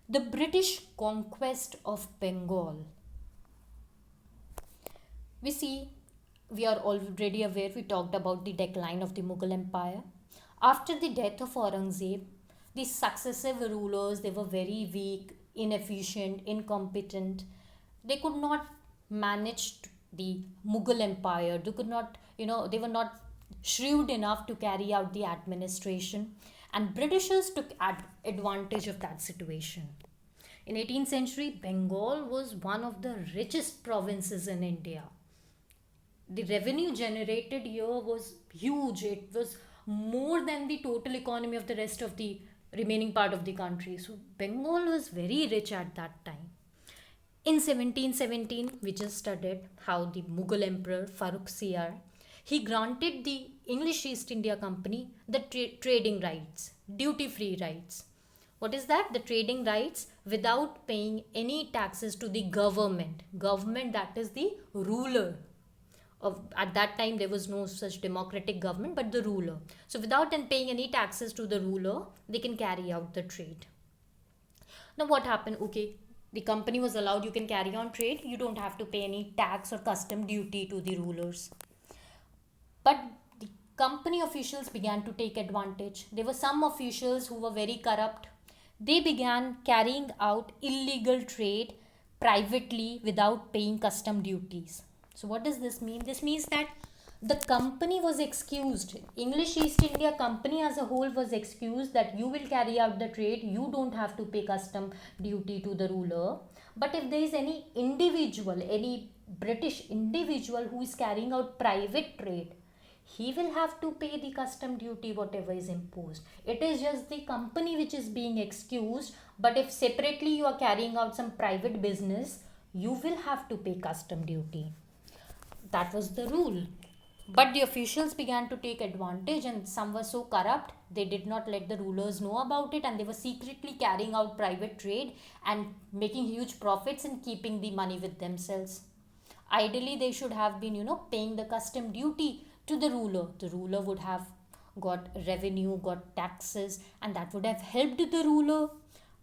The British conquest of Bengal. We see, we are already aware, we talked about the decline of the Mughal Empire. After the death of Aurangzeb, the successive rulers, they were very weak, inefficient, incompetent. They could not manage the Mughal Empire. They could not, they were not shrewd enough to carry out the administration. And Britishers took advantage of that situation. In 18th century, Bengal was one of the richest provinces in India. The revenue generated here was huge. It was more than the total economy of the rest of the remaining part of the country. So Bengal was very rich at that time. In 1717, we just studied how the Mughal Emperor Farrukhsiyar, he granted the English East India Company the trading rights, duty-free rights. What is that? The trading rights without paying any taxes to the government. Government, that is the ruler. At that time there was no such democratic government, but the ruler. So without paying any taxes to the ruler, they can carry out the trade. Now what happened? Okay, the company was allowed, you can carry on trade, you don't have to pay any tax or custom duty to the rulers. But the company officials began to take advantage. There were some officials who were very corrupt. They began carrying out illegal trade privately without paying custom duties. So what does this mean? This means that the company was excused. English East India Company as a whole was excused that you will carry out the trade, you don't have to pay custom duty to the ruler. But if there is any individual, any British individual who is carrying out private trade, he will have to pay the custom duty whatever is imposed. It is just the company which is being excused, but if separately you are carrying out some private business, you will have to pay custom duty. That was the rule. But the officials began to take advantage, and some were so corrupt they did not let the rulers know about it, and they were secretly carrying out private trade and making huge profits and keeping the money with themselves. Ideally they should have been, paying the custom duty to the ruler. The ruler would have got revenue, got taxes, and that would have helped the ruler.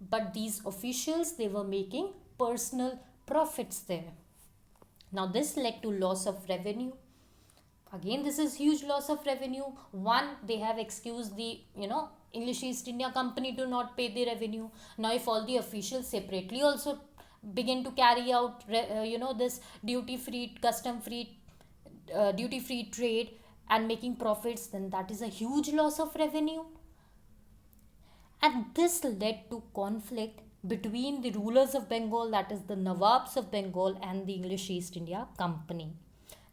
But these officials, they were making personal profits there. Now this led to loss of revenue. Again, this is huge loss of revenue. One, they have excused the, English East India Company to not pay the revenue. Now if all the officials separately also begin to carry out this duty free, custom free, duty free trade and making profits, then that is a huge loss of revenue. And this led to conflict between the rulers of Bengal, that is the Nawabs of Bengal, and the English East India Company.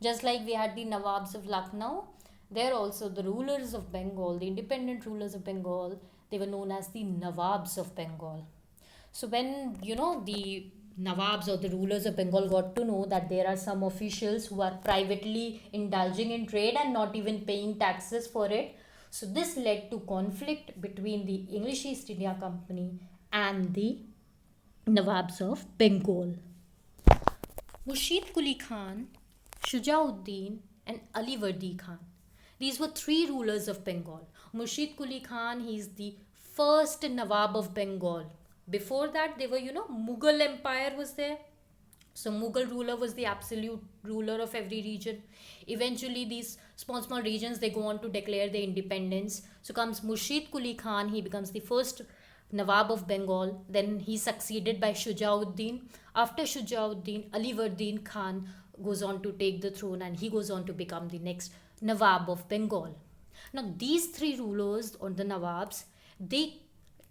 Just like we had the Nawabs of Lucknow, there also the rulers of Bengal, the independent rulers of Bengal, they were known as the Nawabs of Bengal. So when, the Nawabs or the rulers of Bengal got to know that there are some officials who are privately indulging in trade and not even paying taxes for it, so this led to conflict between the English East India Company and the Nawabs of Bengal. Murshid Quli Khan, Shujauddin, and Alivardi Khan. These were three rulers of Bengal. Murshid Quli Khan, he is the first Nawab of Bengal. Before that, they were, Mughal Empire was there. So Mughal ruler was the absolute ruler of every region. Eventually, these small regions, they go on to declare their independence. So comes Murshid Quli Khan, he becomes the first Nawab of Bengal. Then he succeeded by Shujauddin. After Shujauddin, Alivardi Khan goes on to take the throne, and he goes on to become the next Nawab of Bengal. Now these three rulers, or the Nawabs, they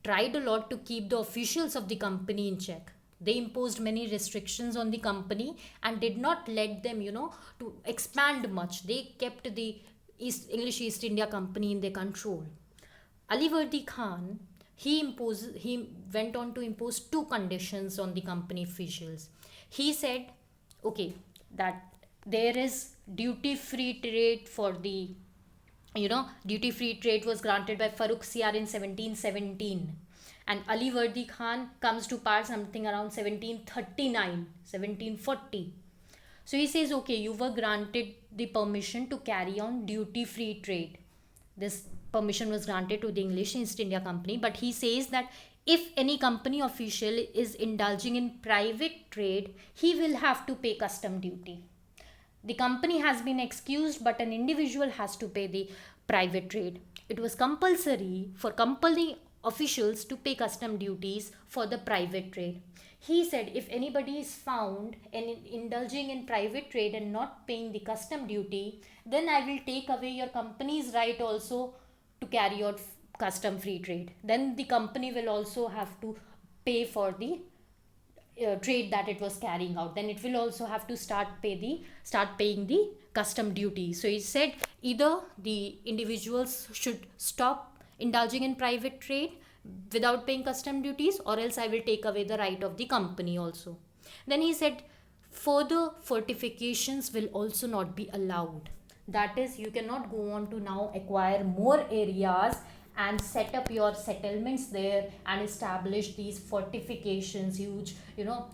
tried a lot to keep the officials of the company in check. They imposed many restrictions on the company and did not let them, to expand much. They kept the English East India Company in their control. Alivardi Khan, he went on to impose two conditions on the company officials. He said, okay, that there is duty free trade for the, duty free trade was granted by Farrukhsiyar in 1717, and Alivardi Khan comes to power something around 1739, 1740. So he says, okay, you were granted the permission to carry on duty free trade. This permission was granted to the English East India Company, but he says that if any company official is indulging in private trade, he will have to pay custom duty. The company has been excused, but an individual has to pay the private trade. It was compulsory for company officials to pay custom duties for the private trade. He said if anybody is found indulging in private trade and not paying the custom duty, then I will take away your company's right also to carry out custom free trade. Then the company will also have to pay for the trade that it was carrying out. Then it will also have to start paying the custom duty. So he said either the individuals should stop indulging in private trade without paying custom duties, or else I will take away the right of the company also. Then he said further fortifications will also not be allowed. That is, you cannot go on to now acquire more areas and set up your settlements there and establish these fortifications, huge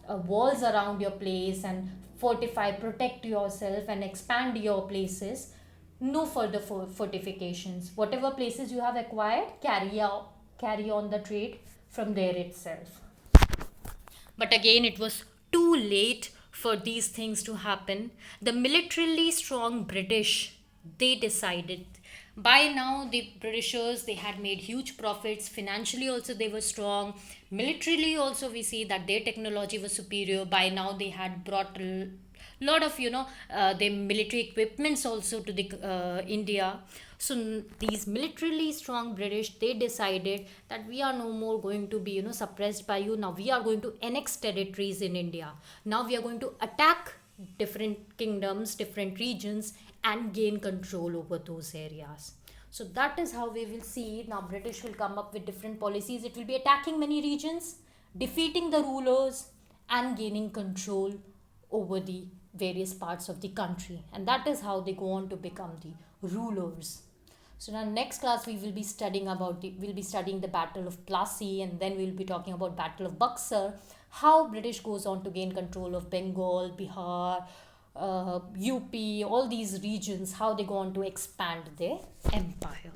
walls around your place, and fortify, protect yourself and expand your places. No further fortifications. Whatever places you have acquired, carry on the trade from there itself. But again, it was too late for these things to happen. The militarily strong British, they decided. By now, the Britishers, they had made huge profits. Financially also they were strong. Militarily also we see that their technology was superior. By now they had brought a lot of their military equipments also to the India. So these militarily strong British, they decided that we are no more going to be suppressed by you. Now we are going to annex territories in India. Now we are going to attack different kingdoms, different regions, and gain control over those areas. So that is how we will see now British will come up with different policies. It will be attacking many regions, defeating the rulers, and gaining control over the various parts of the country. And that is how they go on to become the rulers. So now next class we'll be studying the Battle of Plassey, and then we'll be talking about Battle of Buxar, how British goes on to gain control of Bengal, Bihar, UP, all these regions, how they go on to expand their empire.